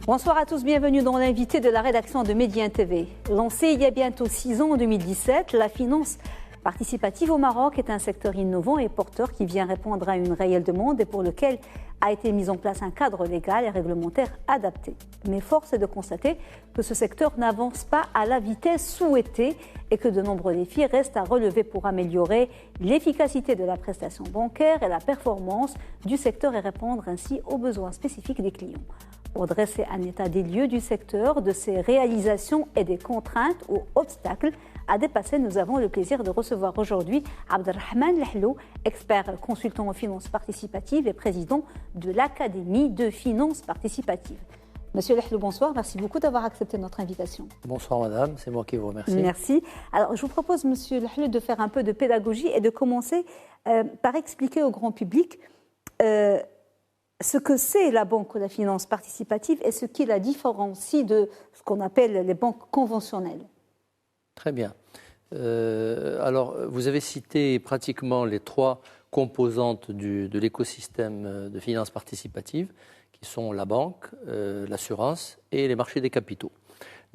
Bonsoir à tous, bienvenue dans l'invité de la rédaction de Médien TV. Lancée il y a bientôt 6 ans, en 2017, la finance participative au Maroc est un secteur innovant et porteur qui vient répondre à une réelle demande et pour lequel a été mis en place un cadre légal et réglementaire adapté. Mais force est de constater que ce secteur n'avance pas à la vitesse souhaitée et que de nombreux défis restent à relever pour améliorer l'efficacité de la prestation bancaire et la performance du secteur et répondre ainsi aux besoins spécifiques des clients. Pour dresser un état des lieux du secteur, de ses réalisations et des contraintes ou obstacles à dépasser, nous avons le plaisir de recevoir aujourd'hui Abdelrahman Lehlou, expert consultant en finances participatives et président de l'Académie de finances participatives. Monsieur Lehlou, bonsoir, merci beaucoup d'avoir accepté notre invitation. Bonsoir madame, c'est moi qui vous remercie. Merci. Alors je vous propose, monsieur Lehlou, de faire un peu de pédagogie et de commencer par expliquer au grand public ce que c'est la banque ou la finance participative et ce qui la différencie de ce qu'on appelle les banques conventionnelles. Très bien. Alors, vous avez cité pratiquement les trois composantes de l'écosystème de finance participative, qui sont la banque, l'assurance et les marchés des capitaux.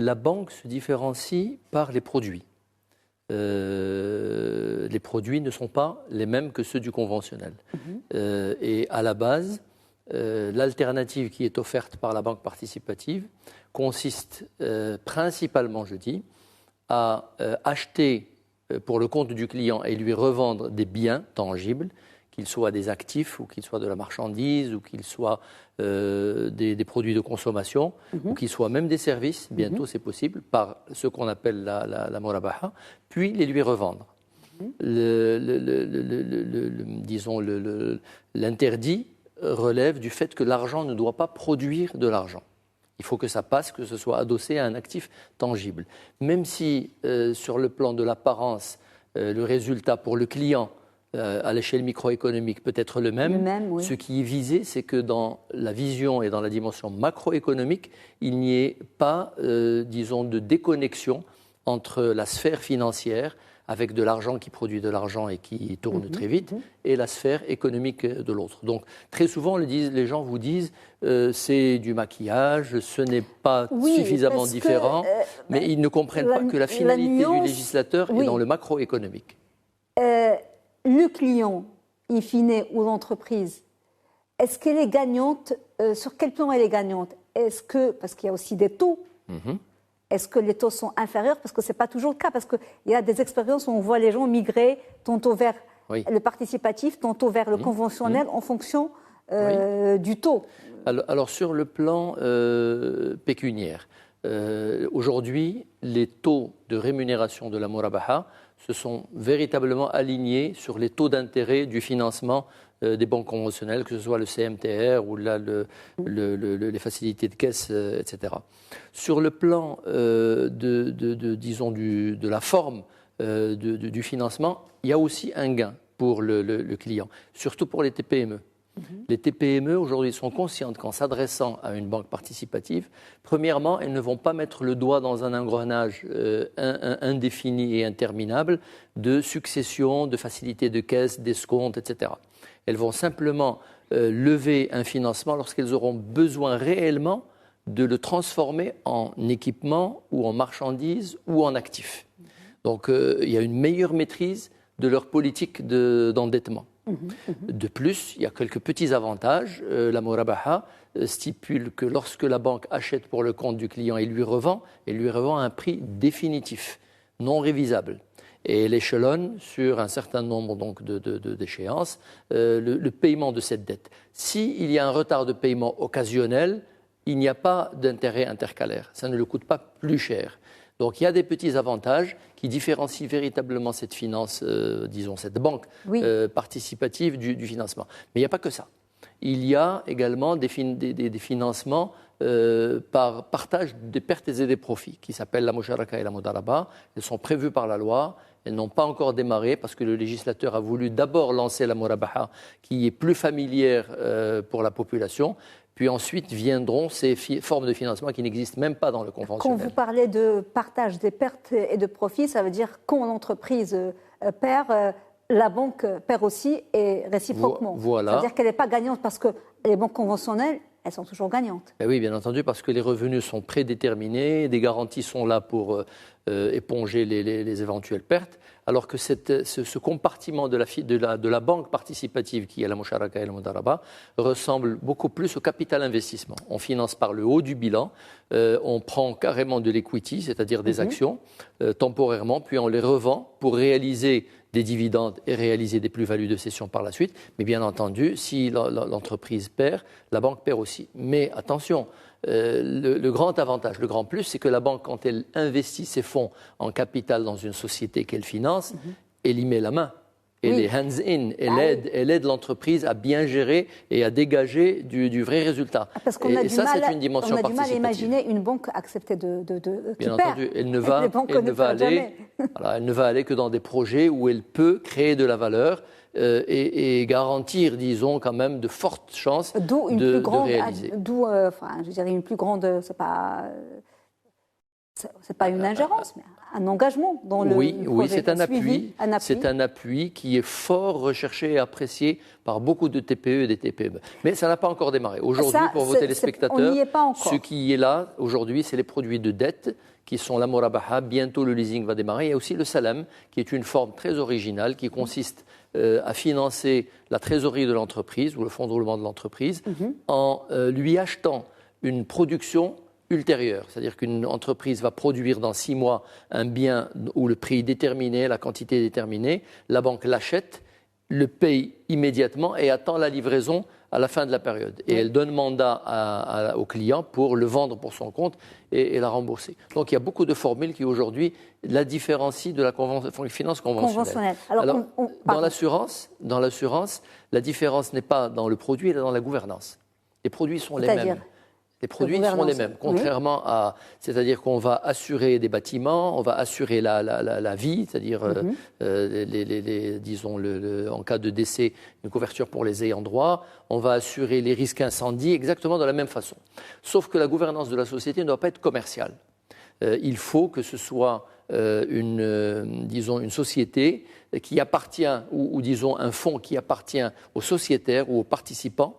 La banque se différencie par les produits. Les produits ne sont pas les mêmes que ceux du conventionnel. Et à la base, l'alternative qui est offerte par la banque participative consiste principalement, je dis, à acheter pour le compte du client et lui revendre des biens tangibles, qu'ils soient des actifs ou qu'ils soient de la marchandise ou qu'ils soient des produits de consommation ou qu'ils soient même des services, bientôt c'est possible, par ce qu'on appelle la murabaha, puis les lui revendre. Disons, l'interdit relève du fait que l'argent ne doit pas produire de l'argent. Il faut que ça passe, que ce soit adossé à un actif tangible. Même si, sur le plan de l'apparence, le résultat pour le client, à l'échelle microéconomique, peut être le même, oui. Ce qui est visé, c'est que dans la vision et dans la dimension macroéconomique, il n'y ait pas, disons, de déconnexion entre la sphère financière, avec de l'argent qui produit de l'argent et qui tourne très vite, et la sphère économique de l'autre. Donc, très souvent, les gens vous disent c'est du maquillage, ce n'est pas suffisamment différent, mais ils ne comprennent pas que la finalité du législateur est dans le macroéconomique. Le client, in fine, ou l'entreprise, est-ce qu'elle est gagnante sur quel plan elle est gagnante? Est-ce que, parce qu'il y a aussi des taux, est-ce que les taux sont inférieurs? Parce que ce n'est pas toujours le cas, parce qu'il y a des expériences où on voit les gens migrer tantôt vers le participatif, tantôt vers le conventionnel, en fonction du taux. Alors sur le plan pécuniaire, aujourd'hui, les taux de rémunération de la murabaha se sont véritablement alignés sur les taux d'intérêt du financement des banques conventionnelles, que ce soit le CMTR ou là, les facilités de caisse, etc. Sur le plan disons de la forme du financement, il y a aussi un gain pour le client, surtout pour les TPME. Les TPME aujourd'hui sont conscientes qu'en s'adressant à une banque participative, premièrement, elles ne vont pas mettre le doigt dans un engrenage indéfini et interminable de succession, de facilités de caisse, d'escompte, etc. Elles vont simplement lever un financement lorsqu'elles auront besoin réellement de le transformer en équipement ou en marchandise ou en actif. Donc il y a une meilleure maîtrise de leur politique d'endettement. De plus, il y a quelques petits avantages. La murabaha stipule que lorsque la banque achète pour le compte du client et lui revend à un prix définitif, non révisable. Et elle échelonne sur un certain nombre donc, d'échéances le paiement de cette dette. S'il y a un retard de paiement occasionnel, il n'y a pas d'intérêt intercalaire. Ça ne le coûte pas plus cher. Donc il y a des petits avantages qui différencient véritablement cette finance, disons cette banque participative du financement. Mais il n'y a pas que ça. Il y a également des financements par partage des pertes et des profits qui s'appellent la musharaka et la mudaraba. Elles sont prévues par la loi. Elles n'ont pas encore démarré parce que le législateur a voulu d'abord lancer la murabaha qui est plus familière pour la population. Puis ensuite viendront ces formes de financement qui n'existent même pas dans le conventionnel. Quand vous parlez de partage des pertes et de profits, ça veut dire quand l'entreprise perd, la banque perd aussi et réciproquement. Voilà. Ça veut dire qu'elle n'est pas gagnante parce que les banques conventionnelles, elles sont toujours gagnantes. Ben oui, bien entendu, parce que les revenus sont prédéterminés, des garanties sont là pour éponger les éventuelles pertes, alors que ce compartiment de la banque participative qui est la Musharaka et la Mudaraba ressemble beaucoup plus au capital investissement. On finance par le haut du bilan, on prend carrément de l'equity, c'est-à-dire des actions, temporairement, puis on les revend pour réaliser des dividendes et réaliser des plus-values de cession par la suite. Mais bien entendu, si l'entreprise perd, la banque perd aussi. Mais attention, le grand avantage, le grand plus, c'est que la banque, quand elle investit ses fonds en capital dans une société qu'elle finance, elle y met la main. Elle est hands-in, elle aide l'entreprise à bien gérer et à dégager du vrai résultat. Parce qu'on a c'est une dimension participative. On a du mal à imaginer une banque accepter Bien entendu, elle ne va aller que dans des projets où elle peut créer de la valeur et garantir, disons, quand même de fortes chances de réaliser. D'où, je dirais, une plus grande, c'est pas une ingérence, mais un engagement dans le projet. Oui, c'est un appui. C'est un appui qui est fort recherché et apprécié par beaucoup de TPE et des TPE. Mais ça n'a pas encore démarré. Aujourd'hui, pour vos téléspectateurs, ce qui est là aujourd'hui, c'est les produits de dette qui sont la Murabaha. Bientôt, le leasing va démarrer. Il y a aussi le Salam, qui est une forme très originale qui consiste à financer la trésorerie de l'entreprise ou le fonds de roulement de l'entreprise en lui achetant une production ultérieure. C'est-à-dire qu'une entreprise va produire dans 6 mois un bien où le prix est déterminé, la quantité est déterminée, la banque l'achète, le paye immédiatement et attend la livraison à la fin de la période. Et elle donne mandat au client pour le vendre pour son compte et la rembourser. Donc il y a beaucoup de formules qui aujourd'hui la différencient de la finance conventionnelle. Alors, dans l'assurance, la différence n'est pas dans le produit, elle est dans la gouvernance. Les produits sont les mêmes. Les produits seront les mêmes, contrairement à... C'est-à-dire qu'on va assurer des bâtiments, on va assurer la vie, c'est-à-dire, disons, en cas de décès, une couverture pour les ayants droit, on va assurer les risques incendie exactement de la même façon. Sauf que la gouvernance de la société ne doit pas être commerciale. Il faut que ce soit une société qui appartient, ou disons un fonds qui appartient aux sociétaires ou aux participants,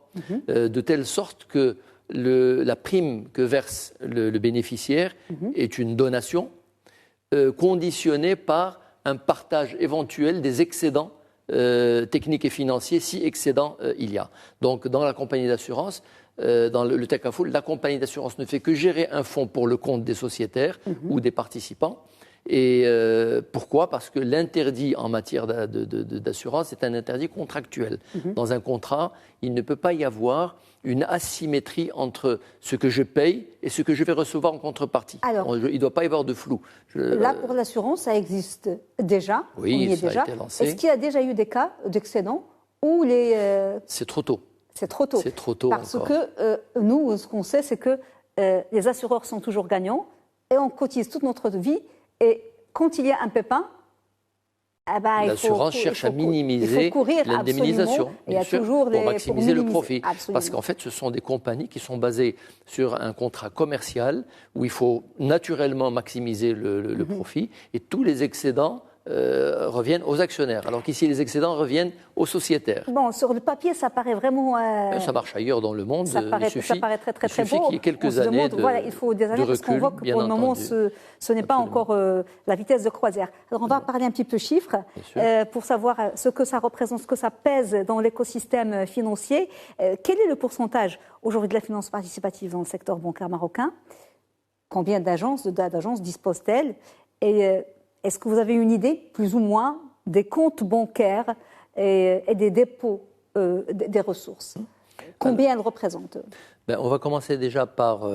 de telle sorte que la prime que verse le bénéficiaire est une donation conditionnée par un partage éventuel des excédents techniques et financiers, si excédent il y a. Donc, dans la compagnie d'assurance, dans le Takaful, la compagnie d'assurance ne fait que gérer un fonds pour le compte des sociétaires ou des participants. Et pourquoi ? Parce que l'interdit en matière d'assurance est un interdit contractuel. Dans un contrat, il ne peut pas y avoir une asymétrie entre ce que je paye et ce que je vais recevoir en contrepartie. Alors, il ne doit pas y avoir de flou. Là, pour l'assurance, ça existe déjà. Oui, ça a été lancé. Est-ce qu'il y a déjà eu des cas d'excédent où C'est trop tôt. C'est trop tôt. C'est trop tôt Parce encore. que nous, ce qu'on sait, c'est que les assureurs sont toujours gagnants et on cotise toute notre vie. Et quand il y a un pépin, l'assurance cherche à minimiser l'indemnisation, bien sûr, pour maximiser le profit. Absolument. Parce qu'en fait, ce sont des compagnies qui sont basées sur un contrat commercial où il faut naturellement maximiser le profit et tous les excédents reviennent aux actionnaires, alors qu'ici les excédents reviennent aux sociétaires. Bon, sur le papier, ça paraît vraiment... Ça marche ailleurs dans le monde. Ça paraît très beau. Il suffit qu'il y ait quelques années il faut des années de recul, parce qu'on voit que pour le moment, ce n'est pas encore la vitesse de croisière. Alors on va parler un petit peu chiffres pour savoir ce que ça représente, ce que ça pèse dans l'écosystème financier. Quel est le pourcentage aujourd'hui de la finance participative dans le secteur bancaire marocain ? Combien d'agences disposent-elles ? Et est-ce que vous avez une idée, plus ou moins, des comptes bancaires et des dépôts des ressources ? Combien elles représentent ? On va commencer déjà par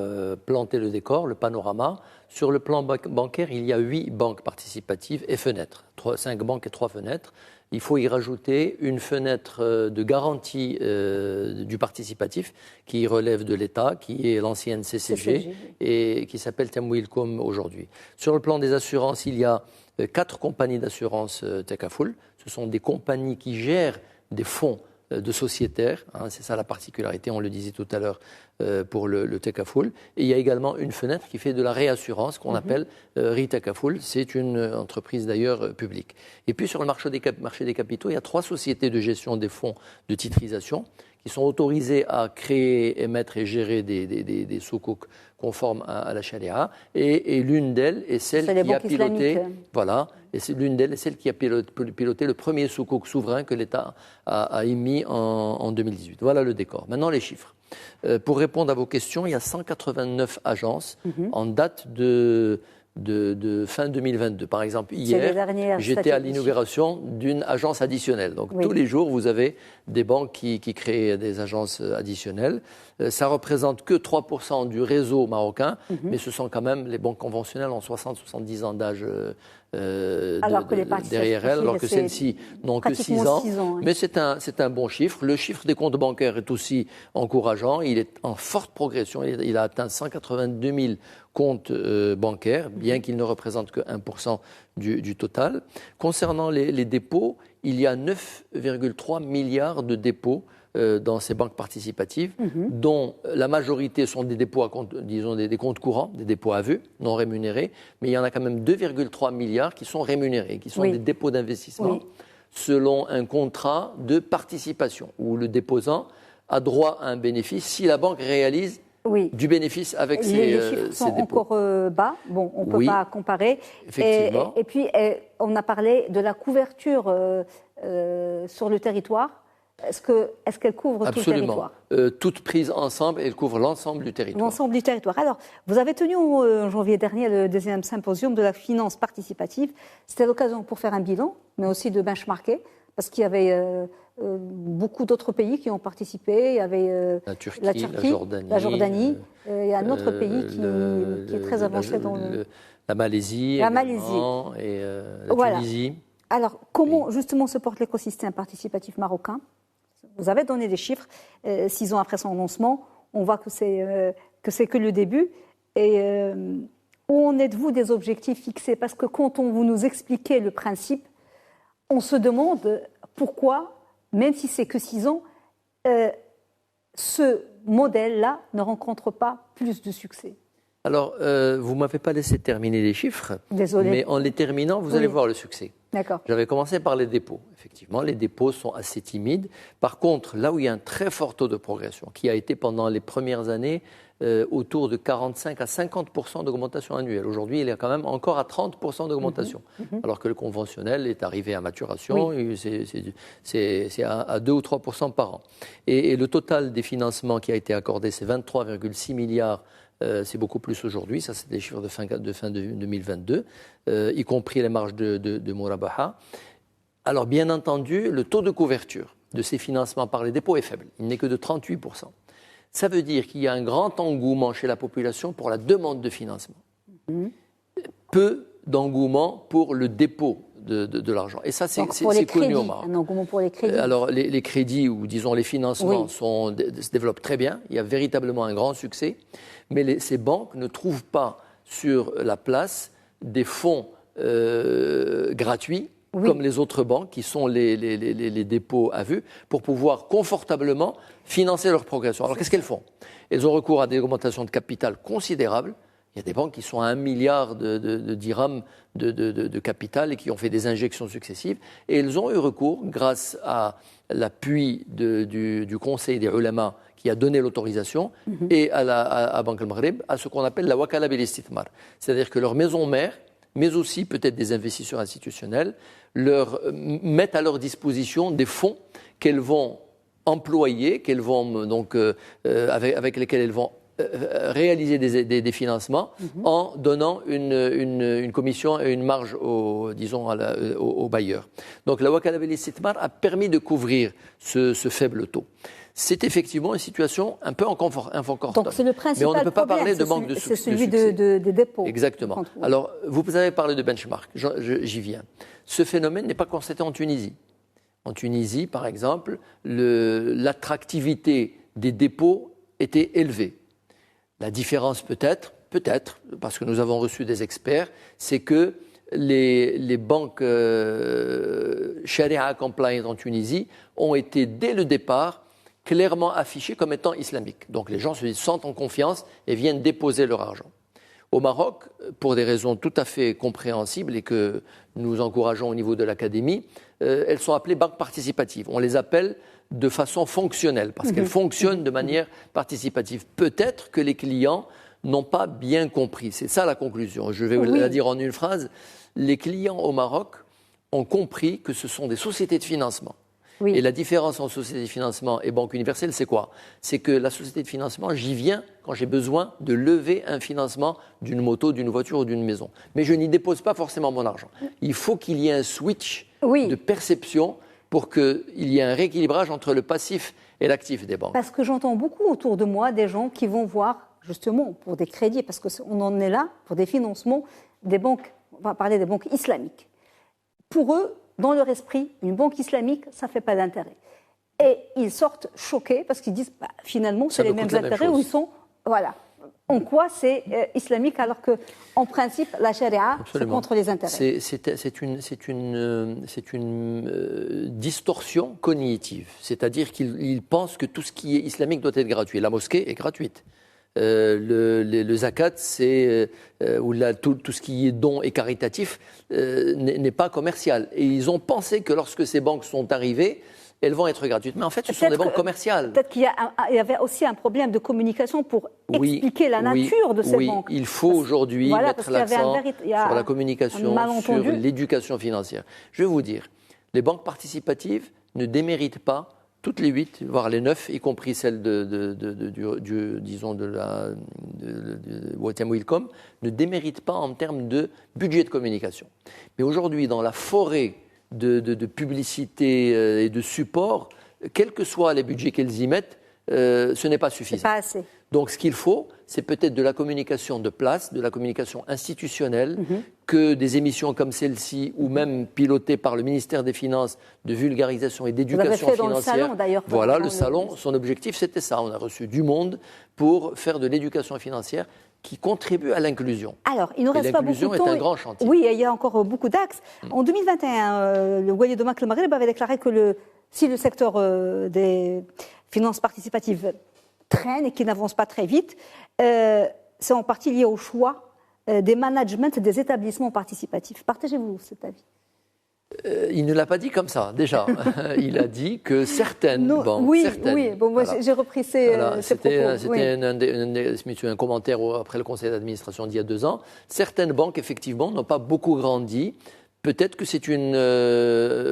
planter le décor, le panorama. Sur le plan bancaire, il y a 8 banques participatives et fenêtres, 5 banques et 3 fenêtres. Il faut y rajouter une fenêtre de garantie du participatif qui relève de l'État, qui est l'ancienne CCG et qui s'appelle Tamwilcom aujourd'hui. Sur le plan des assurances, il y a 4 compagnies d'assurance Takaful. Ce sont des compagnies qui gèrent des fonds de sociétaires, c'est ça la particularité, on le disait tout à l'heure, pour le Tekafoul. Et il y a également une fenêtre qui fait de la réassurance qu'on appelle Ritakafoul. C'est une entreprise d'ailleurs publique. Et puis sur le marché des capitaux, il y a 3 sociétés de gestion des fonds de titrisation qui sont autorisées à créer, émettre et gérer des soukouk conformes à la charia. Et l'une d'elles est celle qui a piloté. Voilà. Et l'une d'elles est celle qui a piloté le premier soukouk souverain que l'État a émis en 2018. Voilà le décor. Maintenant, les chiffres. Pour répondre à vos questions, il y a 189 agences en date de fin 2022. Par exemple, hier, j'étais à l'inauguration d'une agence additionnelle. Donc, tous les jours, vous avez des banques qui créent des agences additionnelles. Ça représente que 3% du réseau marocain, mais ce sont quand même, les banques conventionnelles ont 60-70 ans d'âge derrière elles, alors que celles-ci n'ont que 6 ans. Mais c'est un bon chiffre. Le chiffre des comptes bancaires est aussi encourageant. Il est en forte progression. Il a atteint 182 000 comptes bancaires, bien qu'il ne représente que 1% du total. Concernant les dépôts, il y a 9,3 milliards de dépôts dans ces banques participatives, dont la majorité sont des dépôts à compte, disons des comptes courants, des dépôts à vue, non rémunérés, mais il y en a quand même 2,3 milliards qui sont rémunérés, qui sont des dépôts d'investissement selon un contrat de participation, où le déposant a droit à un bénéfice si la banque réalise du bénéfice avec ses dépôts. Les chiffres sont encore bas, bon, on ne peut pas comparer. Effectivement. Et puis, on a parlé de la couverture sur le territoire. Est-ce qu'elle couvre tout le territoire ? Toute prise ensemble, elle couvre l'ensemble du territoire. L'ensemble du territoire. Alors, vous avez tenu en janvier dernier le 2e symposium de la finance participative. C'était l'occasion pour faire un bilan, mais aussi de benchmarker, parce qu'il y avait beaucoup d'autres pays qui ont participé. Il y avait la Turquie, la Jordanie. Il y a un autre pays qui est très avancé dans la Malaisie. La Malaisie. Et la Tunisie. Alors, comment justement se porte l'écosystème participatif marocain ? Vous avez donné des chiffres, 6 ans après son lancement, on voit que c'est que le début. Et où en êtes-vous des objectifs fixés ? Parce que quand vous nous expliquez le principe, on se demande pourquoi, même si c'est que 6 ans, ce modèle-là ne rencontre pas plus de succès. Alors, vous ne m'avez pas laissé terminer les chiffres. Désolée. Mais en les terminant, vous allez voir le succès. D'accord. J'avais commencé par les dépôts. Effectivement, les dépôts sont assez timides. Par contre, là où il y a un très fort taux de progression, qui a été pendant les premières années autour de 45 à 50% d'augmentation annuelle. Aujourd'hui, il est quand même encore à 30% d'augmentation, alors que le conventionnel est arrivé à maturation, c'est à 2 ou 3% par an. Et le total des financements qui a été accordé, c'est 23,6 milliards. C'est beaucoup plus aujourd'hui, ça c'est des chiffres de fin 2022, y compris les marges de Mourabaha. Alors bien entendu, le taux de couverture de ces financements par les dépôts est faible, il n'est que de 38%. Ça veut dire qu'il y a un grand engouement chez la population pour la demande de financement. Peu d'engouement pour le dépôt de l'argent. Et ça, c'est connu au Maroc. Un engouement pour les crédits. Alors, les crédits, ou disons les financements, se développent très bien. Il y a véritablement un grand succès. Mais ces banques ne trouvent pas sur la place des fonds gratuits, comme les autres banques, qui sont les dépôts à vue, pour pouvoir confortablement financer leur progression. Alors, qu'est-ce qu'elles font ? Elles ont recours à des augmentations de capital considérables. Il y a des banques qui sont à 1 milliard de dirhams de capital et qui ont fait des injections successives. Et elles ont eu recours, grâce à l'appui du Conseil des Ulama qui a donné l'autorisation, et à Banque al-Maghreb, à ce qu'on appelle la Wakala bil Istithmar. C'est-à-dire que leur maison mère, mais aussi peut-être des investisseurs institutionnels, leur mettent à leur disposition des fonds qu'elles vont employer, avec lesquels elles vont réaliser des financements en donnant une commission et une marge aux bailleurs. Donc la Wakala bil Istithmar a permis de couvrir ce faible taux. C'est effectivement une situation un peu inconfortable. Donc c'est le principal problème. Mais on ne peut pas parler de manque de succès. C'est celui des dépôts. Exactement. Alors, vous avez parlé de benchmark, j'y viens. Ce phénomène n'est pas constaté en Tunisie. En Tunisie, par exemple, l'attractivité des dépôts était élevée. La différence peut-être, parce que nous avons reçu des experts, c'est que les banques Sharia compliant en Tunisie ont été dès le départ clairement affichés comme étant islamiques. Donc les gens se sentent en confiance et viennent déposer leur argent. Au Maroc, pour des raisons tout à fait compréhensibles et que nous encourageons au niveau de l'académie, elles sont appelées banques participatives. On les appelle de façon fonctionnelle parce qu'elles fonctionnent de manière participative. Peut-être que les clients n'ont pas bien compris. C'est ça la conclusion. Je vais vous la dire en une phrase. Les clients au Maroc ont compris que ce sont des sociétés de financement. Oui. Et la différence entre société de financement et banque universelle, c'est quoi? C'est que la société de financement, j'y viens quand j'ai besoin de lever un financement d'une moto, d'une voiture ou d'une maison. Mais je n'y dépose pas forcément mon argent. Il faut qu'il y ait un switch de perception pour qu'il y ait un rééquilibrage entre le passif et l'actif des banques. Parce que j'entends beaucoup autour de moi des gens qui vont voir, justement, pour des crédits, parce qu'on en est là, pour des financements, des banques, on va parler des banques islamiques. Pour eux, dans leur esprit, une banque islamique, ça ne fait pas d'intérêt. Et ils sortent choqués parce qu'ils disent, finalement, c'est les mêmes intérêts où ils sont, voilà. En quoi c'est islamique alors qu'en principe, la charia, c'est contre les intérêts. C'est une distorsion cognitive. C'est-à-dire qu'ils pensent que tout ce qui est islamique doit être gratuit. La mosquée est gratuite. Le zakat, tout ce qui est don et caritatif n'est pas commercial. Et ils ont pensé que lorsque ces banques sont arrivées, elles vont être gratuites. Mais en fait, ce sont des banques commerciales. Peut-être qu'il y avait aussi un problème de communication pour expliquer la nature de ces banques. Il faut aujourd'hui mettre l'accent sur la communication, sur l'éducation financière. Je vais vous dire, les banques participatives ne déméritent pas toutes les 8, voire les 9, y compris celle de Watiam Wilcom, ne déméritent pas en termes de budget de communication. Mais aujourd'hui, dans la forêt de publicité et de support, quels que soient les budgets qu'elles y mettent, ce n'est pas suffisant. C'est pas assez. Donc ce qu'il faut, c'est peut-être de la communication de place, de la communication institutionnelle, que des émissions comme celle-ci, ou même pilotées par le ministère des Finances, de vulgarisation et d'éducation financière. Le salon, d'ailleurs. Voilà, le salon, son objectif, c'était ça. On a reçu du monde pour faire de l'éducation financière qui contribue à l'inclusion. Alors, il ne reste pas beaucoup de temps. L'inclusion est un grand chantier. Oui, il y a encore beaucoup d'axes. En 2021, le Wali de Mak el Maghreb avait déclaré que si le secteur des finances participatives traîne et qui n'avance pas très vite, c'est en partie lié au choix des managements des établissements participatifs. Partagez-vous cet avis? Il ne l'a pas dit comme ça, déjà. Il a dit que certaines banques... Oui, bon, moi j'ai repris ses propos. C'était un commentaire après le conseil d'administration d'il y a 2 ans. Certaines banques, effectivement, n'ont pas beaucoup grandi. Peut-être que c'est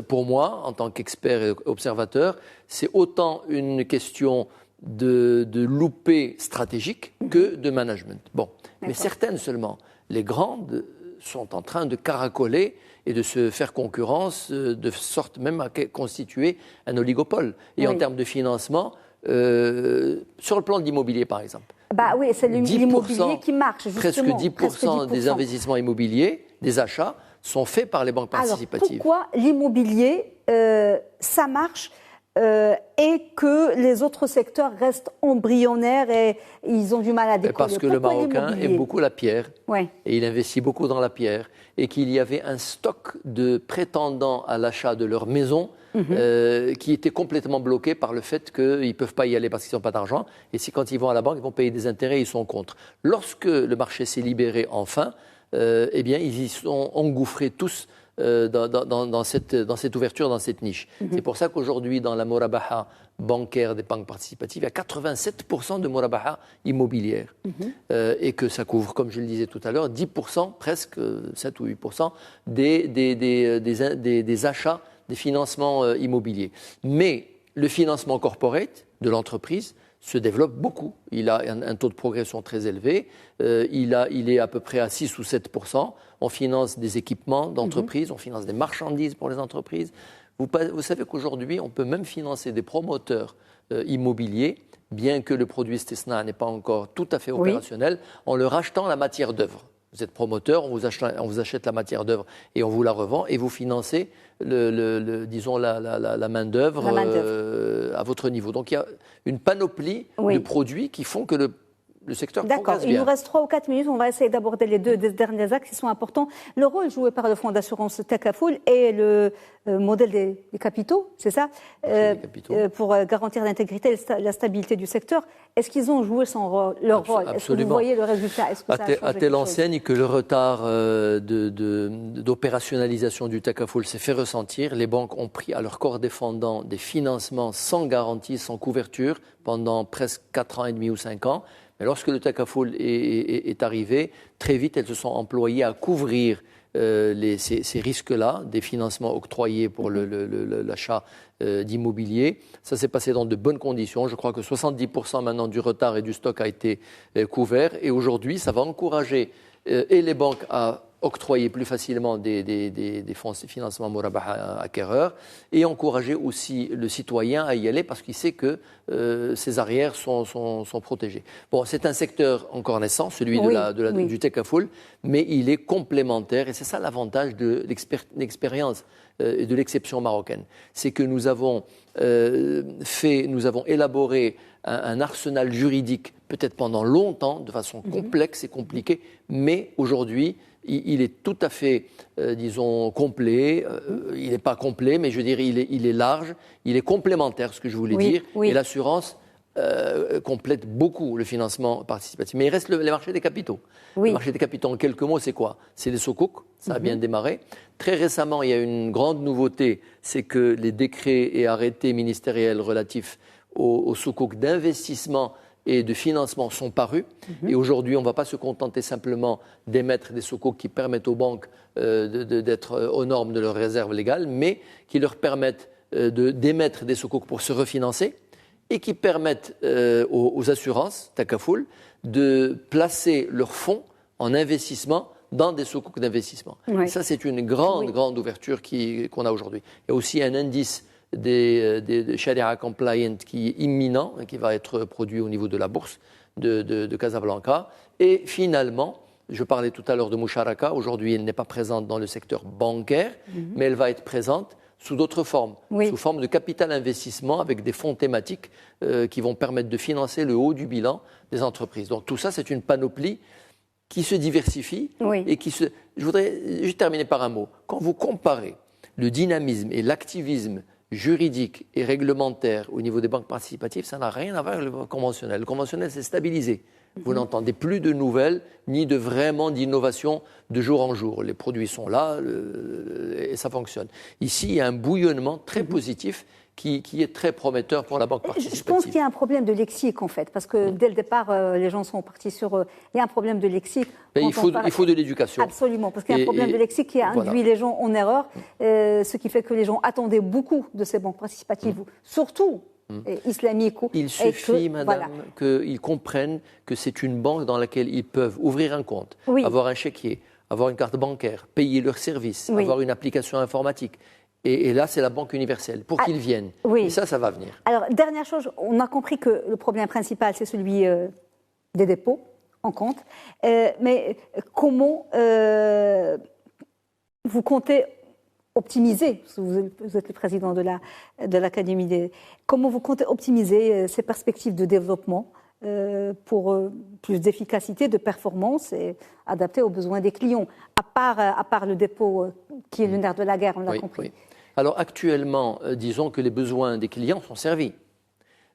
pour moi, en tant qu'expert et observateur, c'est autant une question de loupé stratégique que de management. Bon, mais certaines seulement. Les grandes sont en train de caracoler et de se faire concurrence, de sorte même à constituer un oligopole. Et en termes de financement, sur le plan de l'immobilier par exemple. Oui, c'est l'immobilier qui marche, justement. Presque 10% des investissements immobiliers, des achats, sont faits par les banques participatives. Alors pourquoi l'immobilier, ça marche et que les autres secteurs restent embryonnaires et ils ont du mal à décoller? Parce que le Marocain aime beaucoup la pierre et il investit beaucoup dans la pierre et qu'il y avait un stock de prétendants à l'achat de leur maison qui était complètement bloqué par le fait qu'ils ne peuvent pas y aller parce qu'ils n'ont pas d'argent et quand ils vont à la banque, ils vont payer des intérêts et ils sont contre. Lorsque le marché s'est libéré enfin, eh bien, ils y sont engouffrés tous dans cette ouverture, dans cette niche. C'est pour ça qu'aujourd'hui, dans la Morabaha bancaire des banques participatives, il y a 87% de Morabaha immobilière. Et que ça couvre, comme je le disais tout à l'heure, 10%, presque 7 ou 8% des achats, des financements immobiliers. Mais le financement corporate de l'entreprise se développe beaucoup. Il a un taux de progression très élevé. Il est à peu près à 6 ou 7%. On finance des équipements d'entreprises, on finance des marchandises pour les entreprises. Vous savez qu'aujourd'hui, on peut même financer des promoteurs immobiliers, bien que le produit Stesna n'est pas encore tout à fait opérationnel, en leur achetant la matière d'œuvre. Vous êtes promoteur, on vous achète la matière d'œuvre et on vous la revend et vous financez disons la main-d'œuvre à votre niveau. Donc il y a une panoplie de produits qui font que le secteur D'accord, progresse bien. il nous reste 3 ou 4 minutes, on va essayer d'aborder les deux derniers axes qui sont importants. Le rôle joué par le fonds d'assurance Takaful et le modèle des capitaux, c'est ça, pour garantir l'intégrité et la stabilité du secteur. Est-ce qu'ils ont joué leur rôle? Est-ce que vous voyez le résultat? Est-ce que ça a changé à telle enseigne que le retard d'opérationnalisation du Takaful s'est fait ressentir. Les banques ont pris à leur corps défendant des financements sans garantie, sans couverture, pendant presque 4 ans et demi ou 5 ans. Mais lorsque le Takaful est arrivé, très vite, elles se sont employées à couvrir ces risques-là, des financements octroyés pour l'achat d'immobilier. Ça s'est passé dans de bonnes conditions. Je crois que 70% maintenant du retard et du stock a été couvert. Et aujourd'hui, ça va encourager et les banques à octroyer plus facilement des fonds de financement Murabaha acquéreurs et encourager aussi le citoyen à y aller parce qu'il sait que ses arrières sont protégées. Bon, c'est un secteur encore naissant, celui du Takaful, mais il est complémentaire et c'est ça l'avantage de l'expérience et de l'exception marocaine. C'est que nous avons élaboré un arsenal juridique peut-être pendant longtemps, de façon complexe et compliquée, mais aujourd'hui, il est tout à fait, disons, complet. Il n'est pas complet, mais je veux dire, il est large, il est complémentaire, ce que je voulais dire. Oui. Et l'assurance complète beaucoup le financement participatif. Mais il reste les marchés des capitaux. Oui. Le marché des capitaux, en quelques mots, c'est quoi? C'est les soukouk, ça a bien démarré. Très récemment, il y a une grande nouveauté, c'est que les décrets et arrêtés ministériels relatifs aux soukouk d'investissement et de financement sont parus. Et aujourd'hui, on ne va pas se contenter simplement d'émettre des soukouk qui permettent aux banques d'être aux normes de leurs réserves légales, mais qui leur permettent d'émettre des soukouk pour se refinancer et qui permettent aux assurances, Takaful, de placer leurs fonds en investissement dans des soukouk d'investissement. Oui. Et ça, c'est une grande ouverture qu'on a aujourd'hui. Il y a aussi un indice des Sharia compliant qui est imminent, qui va être produit au niveau de la bourse de Casablanca. Et finalement, je parlais tout à l'heure de Musharaka, aujourd'hui elle n'est pas présente dans le secteur bancaire, mais elle va être présente sous d'autres formes, sous forme de capital investissement avec des fonds thématiques qui vont permettre de financer le haut du bilan des entreprises. Donc tout ça, c'est une panoplie qui se diversifie et Je voudrais juste terminer par un mot. Quand vous comparez le dynamisme et l'activisme juridique et réglementaire au niveau des banques participatives, ça n'a rien à voir avec le conventionnel. Le conventionnel, c'est stabilisé. Vous n'entendez plus de nouvelles, ni vraiment d'innovation de jour en jour. Les produits sont là et ça fonctionne. Ici, il y a un bouillonnement très positif qui est très prometteur pour la banque participative. Je pense qu'il y a un problème de lexique, en fait, parce que dès le départ, les gens sont partis sur... il y a un problème de lexique. Il faut de l'éducation. Absolument, parce qu'il y a un problème de lexique qui a induit les gens en erreur, ce qui fait que les gens attendaient beaucoup de ces banques participatives, surtout islamiques. Il suffit, madame, qu'ils comprennent que c'est une banque dans laquelle ils peuvent ouvrir un compte, avoir un chéquier, avoir une carte bancaire, payer leurs services, avoir une application informatique. Et là, c'est la Banque universelle, pour qu'ils viennent. Et ça va venir. Alors, dernière chose, on a compris que le problème principal, c'est celui des dépôts en compte. Mais comment vous comptez optimiser, parce que vous êtes le président de l'Académie, comment vous comptez optimiser ces perspectives de développement pour plus d'efficacité, de performance et adapté aux besoins des clients, à part le dépôt qui est le nerf de la guerre, on l'a compris. Alors actuellement, disons que les besoins des clients sont servis.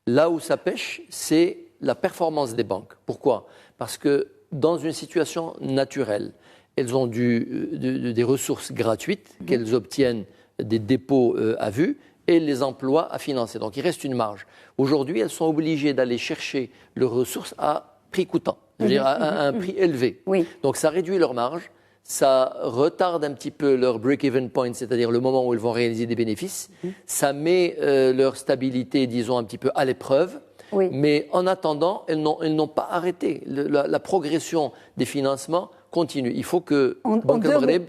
Là où ça pêche, c'est la performance des banques. Pourquoi? Parce que dans une situation naturelle, elles ont des ressources gratuites qu'elles obtiennent des dépôts à vue et les emplois à financer. Donc il reste une marge. Aujourd'hui, elles sont obligées d'aller chercher leurs ressources à prix coûtant, c'est-à-dire à un prix élevé. Donc ça réduit leur marge. Ça retarde un petit peu leur break-even point, c'est-à-dire le moment où ils vont réaliser des bénéfices. Ça met leur stabilité, disons, un petit peu à l'épreuve. Mais en attendant, elles n'ont pas arrêté. La progression des financements continue. Il faut que Banque al-Maghreb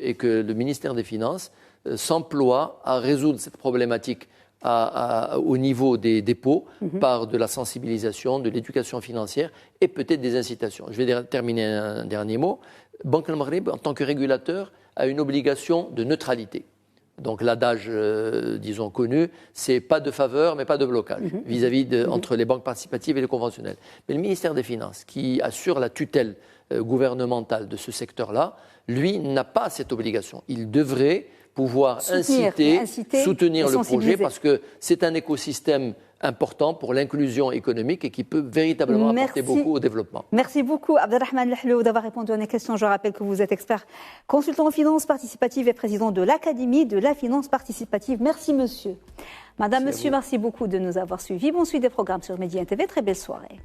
et que le ministère des Finances s'emploient à résoudre cette problématique au niveau des dépôts par de la sensibilisation, de l'éducation financière et peut-être des incitations. Je vais terminer un dernier mot. Banque al-Maghreb, en tant que régulateur, a une obligation de neutralité. Donc l'adage, disons, connu, c'est pas de faveur, mais pas de blocage vis-à-vis entre les banques participatives et les conventionnelles. Mais le ministère des Finances, qui assure la tutelle gouvernementale de ce secteur-là, lui, n'a pas cette obligation. Il devrait pouvoir inciter, soutenir le projet, parce que c'est un écosystème important pour l'inclusion économique et qui peut véritablement apporter beaucoup au développement. Merci beaucoup, Abdelrahman Lehlou, d'avoir répondu à nos questions. Je rappelle que vous êtes expert consultant en finances participatives et président de l'Académie de la finance participative. Merci, monsieur. Madame, monsieur, merci beaucoup de nous avoir suivis. Bon suite des programmes sur Média TV. Très belle soirée.